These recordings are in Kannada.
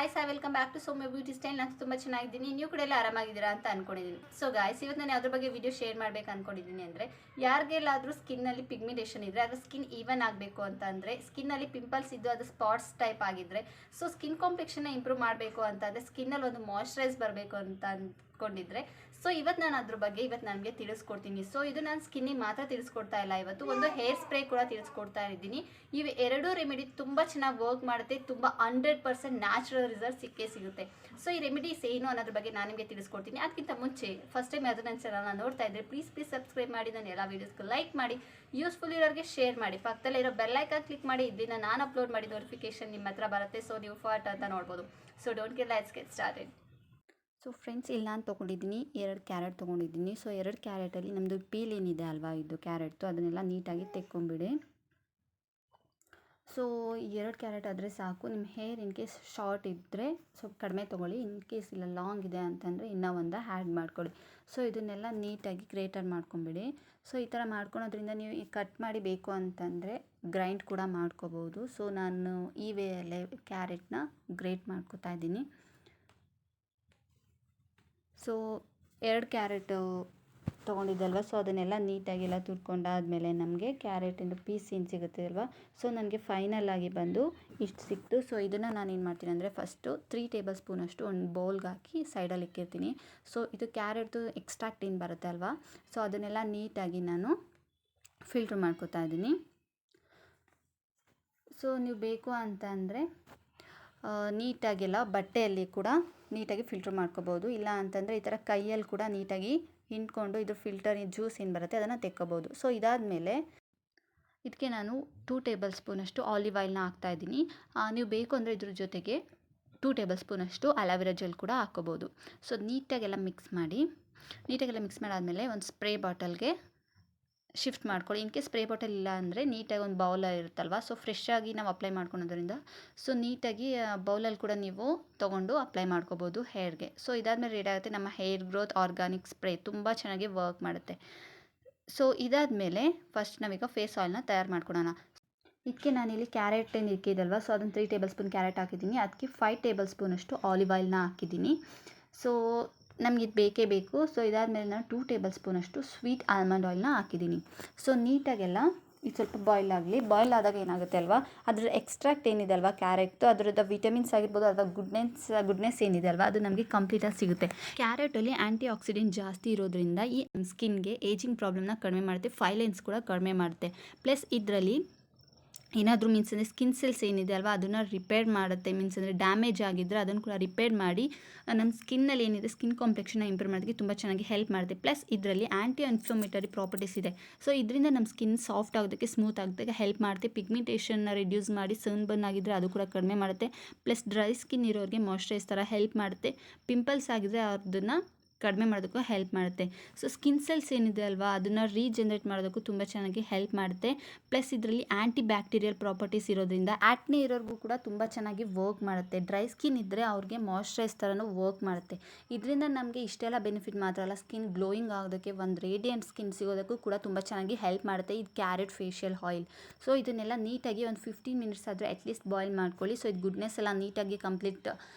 Guys I welcome back to Soumya beauty style. ನಾನು ತುಂಬ ಚೆನ್ನಾಗಿದ್ದೀನಿ, ನೀವು ಕೂಡ ಎಲ್ಲ ಆರಾಮಾಗಿದ್ದೀರಾ ಅಂತ ಅನ್ಕೊಂಡಿದ್ದೀನಿ. ಸೊ ಗಾಯ್ಸ್, ಇವತ್ತು ನಾನು ಯಾವ್ದ್ರ ಬಗ್ಗೆ ವಿಡಿಯೋ ಶೇರ್ ಮಾಡ್ಬೇಕು ಅನ್ಕೊಂಡಿದ್ದೀನಿ ಅಂದರೆ, ಯಾರಿಗೆಲ್ಲಾದರೂ ಸ್ಕಿನ್ನಲ್ಲಿ ಪಿಗ್ಮೆಂಟೇಷನ್ ಇದ್ದರೆ, ಅದು ಸ್ಕಿನ್ ಈವನ್ ಆಗಬೇಕು ಅಂತ ಅಂದರೆ, ಸ್ಕಿನ್ನಲ್ಲಿ ಪಿಂಪಲ್ಸ್ ಇದ್ದು ಅದು ಸ್ಪಾಟ್ಸ್ ಟೈಪ್ ಆಗಿದ್ದರೆ, ಸೊ ಸ್ಕಿನ್ ಕಾಂಪ್ಲೆಕ್ಷನ್ನ ಇಂಪ್ರೂವ್ ಮಾಡಬೇಕು ಅಂತಂದರೆ, ಸ್ಕಿನ್ನಲ್ಲಿ ಒಂದು ಮಾಯ್ಶ್ಚರೈಸ್ ಬರಬೇಕು ಅಂತ ಅಂದ್ಕೊಂಡಿದ್ರೆ, ಸೊ ಇವತ್ತು ನಾನು ಅದ್ರ ಬಗ್ಗೆ ನನಗೆ ತಿಳಿಸ್ಕೊಡ್ತೀನಿ. ಸೊ ಇದು ನಾನು ಸ್ಕಿನ್ನಿಗೆ ಮಾತ್ರ ತಿಳಿಸ್ಕೊಡ್ತಾ ಇಲ್ಲ, ಇವತ್ತು ಒಂದು ಹೇರ್ ಸ್ಪ್ರೇ ಕೂಡ ತಿಳಿಸ್ಕೊಡ್ತಾ ಇದ್ದೀನಿ. ಇವು ಎರಡೂ ರೆಮಿಡಿ ತುಂಬ ಚೆನ್ನಾಗಿ ವರ್ಕ್ ಮಾಡುತ್ತೆ, ತುಂಬ 100% ನ್ಯಾಚುರಲ್ ರಿಸಲ್ಟ್ ಸಿಗುತ್ತೆ. ಸೊ ಈ ರೆಮಿಡೀಸ್ ಏನು ಅನ್ನೋದ್ರ ಬಗ್ಗೆ ನಾನು ನಿಮಗೆ ತಿಳಿಸ್ಕೊಡ್ತೀನಿ. ಅದಕ್ಕಿಂತ ಮುಂಚೆ ಫಸ್ಟ್ ಟೈಮ್ ಅದು ನನ್ನ ಚಾನಲ್ನ ನೋಡ್ತಾ ಇದ್ದರೆ ಪ್ಲೀಸ್ ಸಬ್ಸ್ಕ್ರೈಬ್ ಮಾಡಿ, ನನ್ನ ಎಲ್ಲ ವೀಡಿಯೋಸ್ಗೂ ಲೈಕ್ ಮಾಡಿ, ಯೂಸ್ಫುಲ್ ಇರೋರಿಗೆ ಶೇರ್ ಮಾಡಿ, ಪಕ್ಕದಲ್ಲೇ ಇರೋ ಬೆಲ್ ಐಕಾನ್ ಕ್ಲಿಕ್ ಮಾಡಿ, ಇದನ್ನು ನಾನು ಅಪ್ಲೋಡ್ ಮಾಡಿ ನೋಟಿಫಿಕೇಶನ್ ನಿಮ್ಮ ಹತ್ರ ಬರುತ್ತೆ. ಸೊ ನೀವು ಫಾಟ್ ಅಂತ ನೋಡ್ಬೋದು. So don't let's started. So friends, ಇಲ್ಲಿ ನಾನು ತೊಗೊಂಡಿದ್ದೀನಿ 2 ಕ್ಯಾರೆಟ್ ತೊಗೊಂಡಿದ್ದೀನಿ. ಸೊ 2 ಕ್ಯಾರೆಟಲ್ಲಿ ನಮ್ಮದು ಪೀಲ್ ಏನಿದೆ ಅಲ್ವಾ, ಇದು ಕ್ಯಾರೆಟ್ದು ಅದನ್ನೆಲ್ಲ ನೀಟಾಗಿ ತೆಕ್ಕೊಂಬಿಡಿ. ಸೊ 2 ಕ್ಯಾರೆಟ್ ಆದರೆ ಸಾಕು. ನಿಮ್ಮ ಹೇರ್ ಇನ್ ಕೇಸ್ ಶಾರ್ಟ್ ಇದ್ದರೆ ಸ್ವಲ್ಪ ಕಡಿಮೆ ತೊಗೊಳ್ಳಿ, ಇನ್ ಕೇಸ್ ಇಲ್ಲ ಲಾಂಗ್ ಇದೆ ಅಂತಂದರೆ ಇನ್ನೂ ಒಂದು ಆ್ಯಡ್ ಮಾಡ್ಕೊಳ್ಳಿ. ಸೊ ಇದನ್ನೆಲ್ಲ ನೀಟಾಗಿ ಗ್ರೇಟರ್ ಮಾಡ್ಕೊಂಬಿಡಿ. ಸೊ ಈ ಥರ ಮಾಡ್ಕೊಳೋದ್ರಿಂದ ನೀವು ಈ ಕಟ್ ಮಾಡಿ ಬೇಕು ಅಂತಂದರೆ ಗ್ರೈಂಡ್ ಕೂಡ ಮಾಡ್ಕೋಬೋದು. ಸೊ ನಾನು ಈ ವೇಯಲ್ಲೇ ಕ್ಯಾರೆಟ್ನ ಗ್ರೇಟ್ ಮಾಡ್ಕೊತಾ ಇದ್ದೀನಿ. ಸೊ 2 ಕ್ಯಾರೆಟು ತೊಗೊಂಡಿದ್ದಲ್ವ, ಸೊ ಅದನ್ನೆಲ್ಲ ನೀಟಾಗೆಲ್ಲ ತುರ್ಕೊಂಡಾದಮೇಲೆ ನಮಗೆ ಕ್ಯಾರೆಟಿಂದು ಪೀಸ್ ಏನು ಸಿಗುತ್ತೆ ಅಲ್ವಾ, ಸೊ ನನಗೆ ಫೈನಲ್ ಆಗಿ ಬಂದು ಇಷ್ಟು ಸಿಕ್ತು. ಸೊ ಇದನ್ನು ನಾನು ಏನು ಮಾಡ್ತೀನಿ ಅಂದರೆ, ಫಸ್ಟು 3 ಟೇಬಲ್ ಸ್ಪೂನಷ್ಟು ಒಂದು ಬೌಲ್ಗೆ ಹಾಕಿ ಸೈಡಲ್ಲಿ ಇಕ್ಕಿರ್ತೀನಿ. ಸೊ ಇದು ಕ್ಯಾರೆಟ್ದು ಎಕ್ಸ್ಟ್ರಾಕ್ಟ್ ಏನು ಬರುತ್ತೆ ಅಲ್ವಾ, ಸೊ ಅದನ್ನೆಲ್ಲ ನೀಟಾಗಿ ನಾನು ಫಿಲ್ಟ್ರ್ ಮಾಡ್ಕೊತಾ ಇದ್ದೀನಿ. ಸೊ ನೀವು ಬೇಕು ಅಂತ ಅಂದರೆ ನೀಟಾಗೆಲ್ಲ ಬಟ್ಟೆಯಲ್ಲಿ ಕೂಡ ನೀಟಾಗಿ ಫಿಲ್ಟ್ರ್ ಮಾಡ್ಕೋಬೋದು. ಇಲ್ಲ ಅಂತಂದರೆ ಈ ಥರ ಕೈಯಲ್ಲಿ ಕೂಡ ನೀಟಾಗಿ ಹಿಂಡ್ಕೊಂಡು ಇದ್ರ ಫಿಲ್ಟರ್ ಜ್ಯೂಸ್ ಏನು ಬರುತ್ತೆ ಅದನ್ನು ತೆಕ್ಕೋಬೋದು. ಸೊ ಇದಾದಮೇಲೆ ಇದಕ್ಕೆ ನಾನು 2 ಟೇಬಲ್ ಸ್ಪೂನಷ್ಟು ಆಲಿವ್ ಆಯಿಲ್ನ ಹಾಕ್ತಾಯಿದ್ದೀನಿ. ನೀವು ಬೇಕು ಅಂದರೆ ಇದ್ರ ಜೊತೆಗೆ 2 ಟೇಬಲ್ ಸ್ಪೂನಷ್ಟು ಅಲೋವೆರಾ ಜೆಲ್ ಕೂಡ ಹಾಕ್ಕೋಬೋದು. ಸೊ ನೀಟಾಗೆಲ್ಲ ಮಿಕ್ಸ್ ಮಾಡಾದಮೇಲೆ ಒಂದು ಸ್ಪ್ರೇ ಬಾಟಲ್ಗೆ ಶಿಫ್ಟ್ ಮಾಡ್ಕೊಳ್ಳಿ. ಇನ್ ಕೇಸ್ ಸ್ಪ್ರೇ ಬಾಟಲ್ ಇಲ್ಲ ಅಂದರೆ ನೀಟಾಗಿ ಒಂದು ಬೌಲ್ ಇರುತ್ತಲ್ವ, ಸೊ ಫ್ರೆಶ್ ಆಗಿ ನಾವು ಅಪ್ಲೈ ಮಾಡ್ಕೊಳೋದ್ರಿಂದ ಸೊ ನೀಟಾಗಿ ಬೌಲಲ್ಲಿ ಕೂಡ ನೀವು ತೊಗೊಂಡು ಅಪ್ಲೈ ಮಾಡ್ಕೋಬೋದು ಹೇರ್ಗೆ. ಸೊ ಇದಾದಮೇಲೆ ರೆಡಿ ಆಗುತ್ತೆ ನಮ್ಮ ಹೇರ್ ಗ್ರೋತ್ ಆರ್ಗಾನಿಕ್ ಸ್ಪ್ರೇ, ತುಂಬ ಚೆನ್ನಾಗಿ ವರ್ಕ್ ಮಾಡುತ್ತೆ. ಸೊ ಇದಾದಮೇಲೆ ಫಸ್ಟ್ ನಾವೀಗ ಫೇಸ್ ಆಯಿಲ್ನ ತಯಾರು ಮಾಡ್ಕೊಳ್ಳೋಣ. ಇದಕ್ಕೆ ನಾನಿಲ್ಲಿ ಕ್ಯಾರೆಟ್ ಏನು ಇಕ್ಕಿದಲ್ವ, ಸೊ ಅದನ್ನು 3 ಟೇಬಲ್ ಸ್ಪೂನ್ ಕ್ಯಾರೆಟ್ ಹಾಕಿದ್ದೀನಿ. ಅದಕ್ಕೆ 5 ಟೇಬಲ್ ಸ್ಪೂನಷ್ಟು ಆಲಿವ್ ಆಯಿಲ್ನ ಹಾಕಿದ್ದೀನಿ. ಸೊ ನಮಗೆ ಇದು ಬೇಕೇ ಬೇಕು. ಸೊ ಇದಾದಮೇಲೆ ನಾನು 2 ಟೇಬಲ್ ಸ್ಪೂನಷ್ಟು ಸ್ವೀಟ್ ಆಲ್ಮಂಡ್ ಆಯಿಲ್ನ ಹಾಕಿದ್ದೀನಿ. ಸೊ ನೀಟಾಗೆಲ್ಲ ಇದು ಸ್ವಲ್ಪ ಬಾಯ್ಲ್ ಆಗಲಿ. ಬಾಯ್ಲ್ ಆದಾಗ ಏನಾಗುತ್ತೆ ಅಲ್ವಾ, ಅದ್ರ ಎಕ್ಸ್ಟ್ರಾಕ್ಟ್ ಏನಿದೆ ಅಲ್ವಾ ಕ್ಯಾರೆಟ್ದು, ಅದರದ್ದು ವಿಟಮಿನ್ಸ್ ಆಗಿರ್ಬೋದು ಅಥವಾ ಗುಡ್ನೆಸ್ ಏನಿದೆ ಅಲ್ವಾ, ಅದು ನಮಗೆ ಕಂಪ್ಲೀಟಾಗಿ ಸಿಗುತ್ತೆ. ಕ್ಯಾರೆಟಲ್ಲಿ ಆ್ಯಂಟಿ ಆಕ್ಸಿಡೆಂಟ್ ಜಾಸ್ತಿ ಇರೋದ್ರಿಂದ ಈ ಸ್ಕಿನ್ಗೆ ಏಜಿಂಗ್ ಪ್ರಾಬ್ಲಮ್ನ ಕಡಿಮೆ ಮಾಡುತ್ತೆ, ಫೈನ್ ಲೈನ್ಸ್ ಕೂಡ ಕಡಿಮೆ ಮಾಡುತ್ತೆ. ಪ್ಲಸ್ ಇದರಲ್ಲಿ ಏನಾದರೂ ಮೀನ್ಸ್ ಅಂದರೆ ಸ್ಕಿನ್ ಸೆಲ್ಸ್ ಏನಿದೆ ಅಲ್ವಾ ಅದನ್ನು ರಿಪೇರ್ ಮಾಡುತ್ತೆ. ಮೀನ್ಸ್ ಅಂದರೆ ಡ್ಯಾಮೇಜ್ ಆಗಿದ್ದರೆ ಅದನ್ನು ಕೂಡ ರಿಪೇರ್ ಮಾಡಿ ನಮ್ಮ ಸ್ಕಿನ್ನಲ್ಲಿ ಏನಿದೆ ಸ್ಕಿನ್ ಕಾಂಪ್ಲೆಕ್ಷನ್ನ ಇಂಪ್ರೂವ್ ಮಾಡೋದಕ್ಕೆ ತುಂಬ ಚೆನ್ನಾಗಿ ಹೆಲ್ಪ್ ಮಾಡುತ್ತೆ. ಪ್ಲಸ್ ಇದರಲ್ಲಿ ಆ್ಯಂಟಿ ಇನ್ಫ್ಲಮೇಟರಿ ಪ್ರಾಪರ್ಟೀಸ್ ಇದೆ. ಸೊ ಇದರಿಂದ ನಮ್ಮ ಸ್ಕಿನ್ ಸಾಫ್ಟ್ ಆಗೋದಕ್ಕೆ, ಸ್ಮೂತ್ ಆಗೋದಕ್ಕೆ ಹೆಲ್ಪ್ ಮಾಡುತ್ತೆ. ಪಿಗ್ಮೆಂಟೇಷನ್ನ ರಿಡ್ಯೂಸ್ ಮಾಡಿ ಸನ್ ಬರ್ನ್ ಆಗಿದ್ದರೆ ಅದು ಕೂಡ ಕಡಿಮೆ ಮಾಡುತ್ತೆ. ಪ್ಲಸ್ ಡ್ರೈ ಸ್ಕಿನ್ ಇರೋರಿಗೆ ಮಾಯ್ಶ್ಚರೈಸ್ ಥರ ಹೆಲ್ಪ್ ಮಾಡುತ್ತೆ. ಪಿಂಪಲ್ಸ್ ಆಗಿದ್ದರೆ ಅದನ್ನು ಕಡಿಮೆ ಮಾಡೋದಕ್ಕೂ ಹೆಲ್ಪ್ ಮಾಡುತ್ತೆ. ಸೊ ಸ್ಕಿನ್ ಸೆಲ್ಸ್ ಏನಿದೆ ಅಲ್ವಾ ಅದನ್ನು ರೀಜನ್ರೇಟ್ ಮಾಡೋದಕ್ಕೂ ತುಂಬ ಚೆನ್ನಾಗಿ ಹೆಲ್ಪ್ ಮಾಡುತ್ತೆ. ಪ್ಲಸ್ ಇದರಲ್ಲಿ ಆ್ಯಂಟಿ ಬ್ಯಾಕ್ಟೀರಿಯಲ್ ಪ್ರಾಪರ್ಟೀಸ್ ಇರೋದ್ರಿಂದ ಆ್ಯಕ್ನೆ ಇರೋರಿಗೂ ಕೂಡ ತುಂಬ ಚೆನ್ನಾಗಿ ವರ್ಕ್ ಮಾಡುತ್ತೆ. ಡ್ರೈ ಸ್ಕಿನ್ ಇದ್ದರೆ ಅವ್ರಿಗೆ ಮಾಯ್ಶ್ಚರೈಸ್ ಥರನೂ ವರ್ಕ್ ಮಾಡುತ್ತೆ. ಇದರಿಂದ ನಮಗೆ ಇಷ್ಟೆಲ್ಲ ಬೆನಿಫಿಟ್ ಮಾತ್ರ ಅಲ್ಲ, ಸ್ಕಿನ್ ಗ್ಲೋಯಿಂಗ್ ಆಗೋದಕ್ಕೆ, ಒಂದು ರೇಡಿಯಂಟ್ ಸ್ಕಿನ್ ಸಿಗೋದಕ್ಕೂ ಕೂಡ ತುಂಬ ಚೆನ್ನಾಗಿ ಹೆಲ್ಪ್ ಮಾಡುತ್ತೆ ಇದು ಕ್ಯಾರೆಟ್ ಫೇಶಿಯಲ್ ಆಯಿಲ್. ಸೊ ಇದನ್ನೆಲ್ಲ ನೀಟಾಗಿ ಒಂದು 15 ಮಿನಿಟ್ಸ್ ಆದರೂ ಅಟ್ಲೀಸ್ಟ್ ಬಾಯ್ಲ್ ಮಾಡ್ಕೊಳ್ಳಿ. ಸೊ ಇದು ಗುಡ್ನೆಸ್ ಎಲ್ಲ ನೀಟಾಗಿ ಕಂಪ್ಲೀಟ್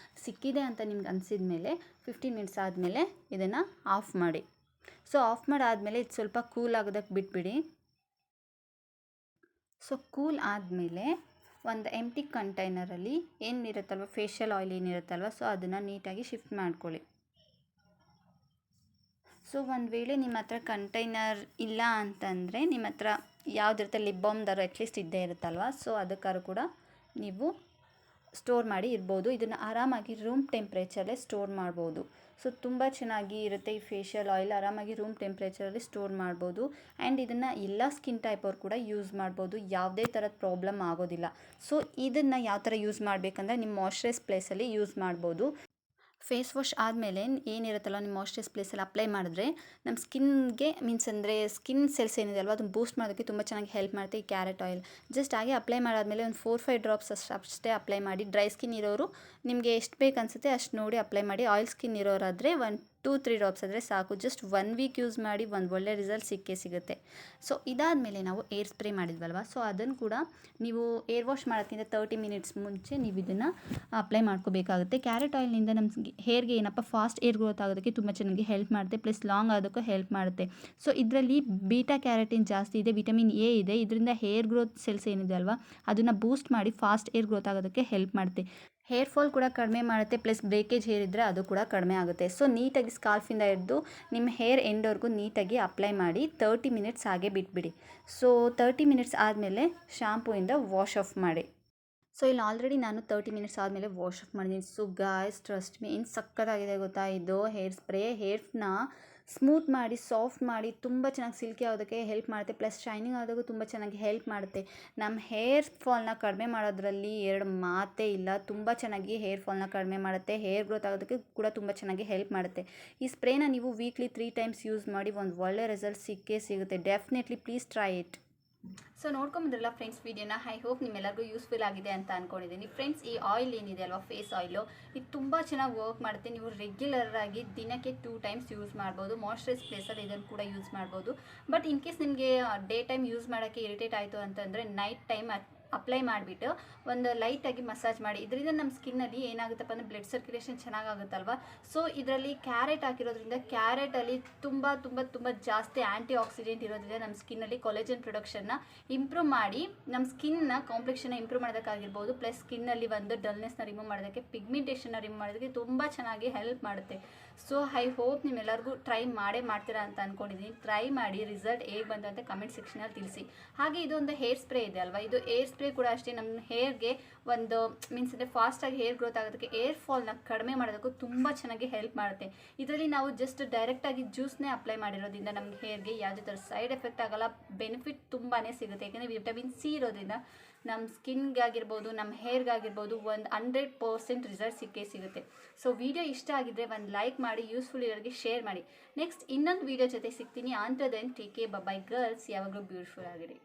ಸಿಕ್ಕಿದೆ ಅಂತ ನಿಮ್ಗೆ ಅನಿಸಿದ ಮೇಲೆ 15 ಮಿನಿಟ್ಸ್ ಆದಮೇಲೆ ಇದನ್ನು ಆಫ್ ಮಾಡಿ. ಸೊ ಆಫ್ ಮಾಡಾದಮೇಲೆ ಇದು ಸ್ವಲ್ಪ ಕೂಲ್ ಆಗೋದಕ್ಕೆ ಬಿಟ್ಬಿಡಿ. ಸೊ ಕೂಲ್ ಆದಮೇಲೆ ಒಂದು ಎಂಟಿ ಕಂಟೈನರಲ್ಲಿ ಏನಿರುತ್ತಲ್ವ ಫೇಶಿಯಲ್ ಆಯಿಲ್ ಏನಿರುತ್ತಲ್ವ, ಸೊ ಅದನ್ನು ನೀಟಾಗಿ ಶಿಫ್ಟ್ ಮಾಡ್ಕೊಳ್ಳಿ. ಸೊ ಒಂದು ವೇಳೆ ನಿಮ್ಮ ಹತ್ರ ಕಂಟೈನರ್ ಇಲ್ಲ ಅಂತಂದರೆ ನಿಮ್ಮ ಹತ್ರ ಯಾವುದಿರುತ್ತೆ ಲಿಪ್ ಬಾಮ್ದಾರು ಅಟ್ಲೀಸ್ಟ್ ಇದ್ದೇ ಇರುತ್ತಲ್ವ, ಸೊ ಅದಕ್ಕಾದ್ರೂ ಕೂಡ ನೀವು ಸ್ಟೋರ್ ಮಾಡಿ ಇರ್ಬೋದು. ಇದನ್ನು ಆರಾಮಾಗಿ ರೂಮ್ ಟೆಂಪ್ರೇಚರಲ್ಲೇ ಸ್ಟೋರ್ ಮಾಡ್ಬೋದು. ಸೊ ತುಂಬ ಚೆನ್ನಾಗಿ ಇರುತ್ತೆ ಈ ಫೇಶಿಯಲ್ ಆಯಿಲ್, ಆರಾಮಾಗಿ ರೂಮ್ ಟೆಂಪ್ರೇಚರಲ್ಲಿ ಸ್ಟೋರ್ ಮಾಡ್ಬೋದು. ಆ್ಯಂಡ್ ಇದನ್ನು ಎಲ್ಲ ಸ್ಕಿನ್ ಟೈಪ್ ಅವ್ರು ಕೂಡ ಯೂಸ್ ಮಾಡ್ಬೋದು, ಯಾವುದೇ ಥರದ ಪ್ರಾಬ್ಲಮ್ ಆಗೋದಿಲ್ಲ. ಸೊ ಇದನ್ನು ಯಾವ ಥರ ಯೂಸ್ ಮಾಡಬೇಕಂದ್ರೆ ನಿಮ್ಮ ಮಾಯ್ಶ್ಚರೈಸ್ ಪ್ಲೇಸಲ್ಲಿ ಯೂಸ್ ಮಾಡ್ಬೋದು. ಫೇಸ್ ವಾಶ್ ಆದಮೇಲೆ ಏನಿರುತ್ತಲ್ಲ ನಿಮ್ಮ ಮಾಯ್ಶ್ಚರೈಸ್ ಪ್ಲೇಸಲ್ಲಿ ಅಪ್ಲೈ ಮಾಡಿದ್ರೆ ನಮ್ಮ ಸ್ಕಿನ್ಗೆ ಮೀನ್ಸ್ ಅಂದರೆ ಸ್ಕಿನ್ ಸೆಲ್ಸ್ ಏನಿದೆ ಅಲ್ವಾ ಅದನ್ನು ಬೂಸ್ಟ್ ಮಾಡೋದಕ್ಕೆ ತುಂಬ ಚೆನ್ನಾಗಿ ಹೆಲ್ಪ್ ಮಾಡುತ್ತೆ ಈ ಕ್ಯಾರೆಟ್ ಆಯಿಲ್. ಜಸ್ಟ್ ಹಾಗೆ ಅಪ್ಲೈ ಮಾಡಾದಮೇಲೆ ಒಂದು 4-5 ಡ್ರಾಪ್ಸ್ ಅಷ್ಟೇ ಅಪ್ಲೈ ಮಾಡಿ. ಡ್ರೈ ಸ್ಕಿನ್ ಇರೋರು ನಿಮಗೆ ಎಷ್ಟು ಬೇಕು ಅನಿಸುತ್ತೆ ಅಷ್ಟು ನೋಡಿ ಅಪ್ಲೈ ಮಾಡಿ. ಆಯಿಲ್ ಸ್ಕಿನ್ ಇರೋರಾದರೆ 1 2-3 ಡ್ರಾಪ್ಸ್ ಆದರೆ ಸಾಕು. ಜಸ್ಟ್ 1 ವೀಕ್ ಯೂಸ್ ಮಾಡಿ ಒಂದು ಒಳ್ಳೆ ರಿಸಲ್ಟ್ ಸಿಕ್ಕೇ ಸಿಗುತ್ತೆ. ಸೊ ಇದಾದಮೇಲೆ ನಾವು ಏರ್ ಸ್ಪ್ರೇ ಮಾಡಿದ್ವಲ್ವ, ಸೊ ಅದನ್ನು ಕೂಡ ನೀವು ಏರ್ ವಾಶ್ ಮಾಡೋಕ್ಕಿಂತ 30 ಮಿನಿಟ್ಸ್ ಮುಂಚೆ ನೀವು ಇದನ್ನು ಅಪ್ಲೈ ಮಾಡ್ಕೋಬೇಕಾಗುತ್ತೆ. ಕ್ಯಾರೆಟ್ ಆಯಿಲ್ನಿಂದ ನಮ್ಮ ಹೇರ್ಗೆ ಏನಪ್ಪ ಫಾಸ್ಟ್ ಏರ್ ಗ್ರೋತ್ ಆಗೋದಕ್ಕೆ ತುಂಬ ಚೆನ್ನಾಗಿ ಹೆಲ್ಪ್ ಮಾಡುತ್ತೆ, ಪ್ಲಸ್ ಲಾಂಗ್ ಆಗೋದಕ್ಕೂ ಹೆಲ್ಪ್ ಮಾಡುತ್ತೆ. ಸೊ ಇದರಲ್ಲಿ ಬೀಟಾ ಕ್ಯಾರೆಟಿನ್ ಜಾಸ್ತಿ ಇದೆ, ವಿಟಮಿನ್ ಎ ಇದೆ. ಇದರಿಂದ ಹೇರ್ ಗ್ರೋತ್ ಸೆಲ್ಸ್ ಏನಿದೆ ಅಲ್ವಾ ಅದನ್ನು ಬೂಸ್ಟ್ ಮಾಡಿ ಫಾಸ್ಟ್ ಏರ್ ಗ್ರೋತ್ ಆಗೋದಕ್ಕೆ ಹೆಲ್ಪ್ ಮಾಡುತ್ತೆ. ಹೇರ್ ಫಾಲ್ ಕೂಡ ಕಡಿಮೆ ಮಾಡುತ್ತೆ, ಪ್ಲಸ್ ಬ್ರೇಕೇಜ್ ಹೇರ್ ಇದ್ದರೆ ಅದು ಕೂಡ ಕಡಿಮೆ ಆಗುತ್ತೆ. ಸೊ ನೀಟಾಗಿ ಸ್ಕಾಲ್ಫಿಂದ ಹಿಡಿದು ನಿಮ್ಮ ಹೇರ್ ಎಂಡ್ವರೆಗೂ ನೀಟಾಗಿ ಅಪ್ಲೈ ಮಾಡಿ 30 ಮಿನಿಟ್ಸ್ ಹಾಗೆ ಬಿಟ್ಬಿಡಿ. ಸೊ 30 ಮಿನಿಟ್ಸ್ ಆದಮೇಲೆ ಶಾಂಪೂಯಿಂದ ವಾಶ್ ಆಫ್ ಮಾಡಿ. ಸೊ ಇಲ್ಲಿ ಆಲ್ರೆಡಿ ನಾನು 30 ಮಿನಿಟ್ಸ್ ಆದಮೇಲೆ ವಾಶ್ ಆಫ್ ಮಾಡಿದ್ದೀನಿ. ಸೊ ಗಾಯ್ಸ್ ಟ್ರಸ್ಟ್ ಮೀ, ಏನು ಸಕ್ಕತ್ತಾಗಿದೆ ಗೊತ್ತಾ ಇದು ಹೇರ್ ಸ್ಪ್ರೇ. ಹೇರ್ನ ಸ್ಮೂತ್ ಮಾಡಿ, ಸಾಫ್ಟ್ ಮಾಡಿ, ತುಂಬ ಚೆನ್ನಾಗಿ ಸಿಲ್ಕಿ ಆಗೋದಕ್ಕೆ ಹೆಲ್ಪ್ ಮಾಡುತ್ತೆ, ಪ್ಲಸ್ ಶೈನಿಂಗ್ ಆಗೋದಕ್ಕೂ ತುಂಬ ಚೆನ್ನಾಗಿ ಹೆಲ್ಪ್ ಮಾಡುತ್ತೆ. ನಮ್ಮ ಹೇರ್ ಫಾಲ್ನ ಕಡಿಮೆ ಮಾಡೋದ್ರಲ್ಲಿ ಎರಡು ಮಾತೇ ಇಲ್ಲ. ತುಂಬ ಚೆನ್ನಾಗಿ ಹೇರ್ ಫಾಲ್ನ ಕಡಿಮೆ ಮಾಡುತ್ತೆ, ಹೇರ್ ಗ್ರೋತ್ ಆಗೋದಕ್ಕೆ ಕೂಡ ತುಂಬ ಚೆನ್ನಾಗಿ ಹೆಲ್ಪ್ ಮಾಡುತ್ತೆ. ಈ ಸ್ಪ್ರೇನ ನೀವು ವೀಕ್ಲಿ 3 ಟೈಮ್ಸ್ ಯೂಸ್ ಮಾಡಿ ಒಂದು ಒಳ್ಳೆ ರಿಸಲ್ಟ್ ಸಿಕ್ಕೇ ಸಿಗುತ್ತೆ. Definitely please try it. So ನೋಡ್ಕೊಂಬಂದ್ರಲ್ಲ ಫ್ರೆಂಡ್ಸ್ ವಿಡಿಯೋನ. ಐ ಹೋಪ್ ನಿಮ್ಮೆಲ್ಲರಿಗೂ ಯೂಸ್ಫುಲ್ ಆಗಿದೆ ಅಂತ ಅಂದ್ಕೊಂಡಿದ್ದೀನಿ. ಫ್ರೆಂಡ್ಸ್ ಈ ಆಯಿಲ್ ಏನಿದೆ ಅಲ್ವಾ, ಫೇಸ್ ಆಯಿಲು, ಇದು ತುಂಬ ಚೆನ್ನಾಗಿ ವರ್ಕ್ ಮಾಡುತ್ತೆ. ನೀವು ರೆಗ್ಯುಲರ್ ಆಗಿ ದಿನಕ್ಕೆ 2 ಟೈಮ್ಸ್ ಯೂಸ್ ಮಾಡ್ಬೋದು. ಮಾಯ್ಶ್ಚರೈಸ್ ಪ್ಲೇಸಲ್ಲಿ ಇದನ್ನು ಕೂಡ ಯೂಸ್ ಮಾಡ್ಬೋದು. ಬಟ್ ಇನ್ ಕೇಸ್ ನಿಮಗೆ ಡೇ ಟೈಮ್ ಯೂಸ್ ಮಾಡೋಕ್ಕೆ ಇರಿಟೇಟ್ ಆಯಿತು ಅಂತಂದರೆ ನೈಟ್ ಟೈಮ್ ಅಪ್ಲೈ ಮಾಡಿಬಿಟ್ಟು ಒಂದು ಲೈಟಾಗಿ ಮಸಾಜ್ ಮಾಡಿ. ಇದರಿಂದ ನಮ್ಮ ಸ್ಕಿನ್ನಲ್ಲಿ ಏನಾಗುತ್ತಪ್ಪ ಅಂದರೆ ಬ್ಲಡ್ ಸರ್ಕ್ಯುಲೇಷನ್ ಚೆನ್ನಾಗಾಗುತ್ತಲ್ವ. ಸೊ ಇದರಲ್ಲಿ ಕ್ಯಾರೆಟ್ ಹಾಕಿರೋದ್ರಿಂದ ಕ್ಯಾರೆಟಲ್ಲಿ ತುಂಬ ತುಂಬ ತುಂಬ ಜಾಸ್ತಿ ಆ್ಯಂಟಿ ಆಕ್ಸಿಡೆಂಟ್ ಇರೋದ್ರಿಂದ ನಮ್ಮ ಸ್ಕಿನ್ನಲ್ಲಿ ಕೊಲೆಜನ್ ಪ್ರೊಡಕ್ಷನ್ನ ಇಂಪ್ರೂವ್ ಮಾಡಿ ನಮ್ಮ ಸ್ಕಿನ್ನ ಕಾಂಪ್ಲೆಕ್ಷನ್ನ ಇಂಪ್ರೂವ್ ಮಾಡೋದಕ್ಕಾಗಿರ್ಬೋದು, ಪ್ಲಸ್ ಸ್ಕಿನ್ನಲ್ಲಿ ಒಂದು ಡಲ್ನೆಸ್ನ ರಿಮೂವ್ ಮಾಡೋದಕ್ಕೆ, ಪಿಗ್ಮೆಂಟೇಷನ್ನ ರಿಮೂವ್ ಮಾಡೋದಕ್ಕೆ ತುಂಬ ಚೆನ್ನಾಗಿ ಹೆಲ್ಪ್ ಮಾಡುತ್ತೆ. ಸೊ ಐ ಹೋಪ್ ನಿಮ್ಮೆಲ್ಲರಿಗೂ ಟ್ರೈ ಮಾಡ್ತೀರಾ ಅಂತ ಅಂದ್ಕೊಂಡಿದ್ದೀನಿ. ಟ್ರೈ ಮಾಡಿ ರಿಸಲ್ಟ್ ಹೇಗೆ ಬಂತು ಅಂತ ಕಮೆಂಟ್ ಸೆಕ್ಷನಲ್ಲಿ ತಿಳಿಸಿ. ಹಾಗೆ ಇದೊಂದು ಹೇರ್ ಸ್ಪ್ರೇ ಇದೆ ಅಲ್ವಾ, ಇದು ಏರ್ ಸ್ಪ್ರೇ ಕೂಡ ಅಷ್ಟೇ ನಮ್ಮ ಹೇರ್ಗೆ ಒಂದು ಮೀನ್ಸ್ ಅಂದರೆ ಫಾಸ್ಟಾಗಿ ಹೇರ್ ಗ್ರೋತ್ ಆಗೋದಕ್ಕೆ, ಏರ್ ಫಾಲ್ನ ಕಡಿಮೆ ಮಾಡೋದಕ್ಕೂ ತುಂಬ ಚೆನ್ನಾಗಿ ಹೆಲ್ಪ್ ಮಾಡುತ್ತೆ. ಇದರಲ್ಲಿ ನಾವು ಜಸ್ಟ್ ಡೈರೆಕ್ಟಾಗಿ ಜ್ಯೂಸ್ನೇ ಅಪ್ಲೈ ಮಾಡಿರೋದ್ರಿಂದ ನಮ್ಮ ಹೇರ್ಗೆ ಯಾವುದೇ ಥರ ಸೈಡ್ ಎಫೆಕ್ಟ್ ಆಗೋಲ್ಲ, ಬೆನಿಫಿಟ್ ತುಂಬಾ ಸಿಗುತ್ತೆ. ಯಾಕೆಂದರೆ ವಿಟಮಿನ್ ಸಿ ಇರೋದ್ರಿಂದ ನಮ್ಮ ಸ್ಕಿನ್ಗಾಗಿರ್ಬೋದು, ನಮ್ಮ ಹೇರ್ಗಾಗಿರ್ಬೋದು ಒಂದು 100% ರಿಸಲ್ಟ್ ಸಿಕ್ಕೇ ಸಿಗುತ್ತೆ. ಸೊ ವಿಡಿಯೋ ಇಷ್ಟ ಆಗಿದ್ದರೆ ಒಂದು ಲೈಕ್ ಮಾಡಿ, ಯೂಸ್ಫುಲ್ ಇರೋರಿಗೆ ಶೇರ್ ಮಾಡಿ. ನೆಕ್ಸ್ಟ್ ಇನ್ನೊಂದು ವಿಡಿಯೋ ಜೊತೆ ಸಿಗ್ತೀನಿ. Until then take care, bye girls. ಯಾವಾಗಲೂ ಬ್ಯೂಟಿಫುಲ್ ಆಗಿರಿ.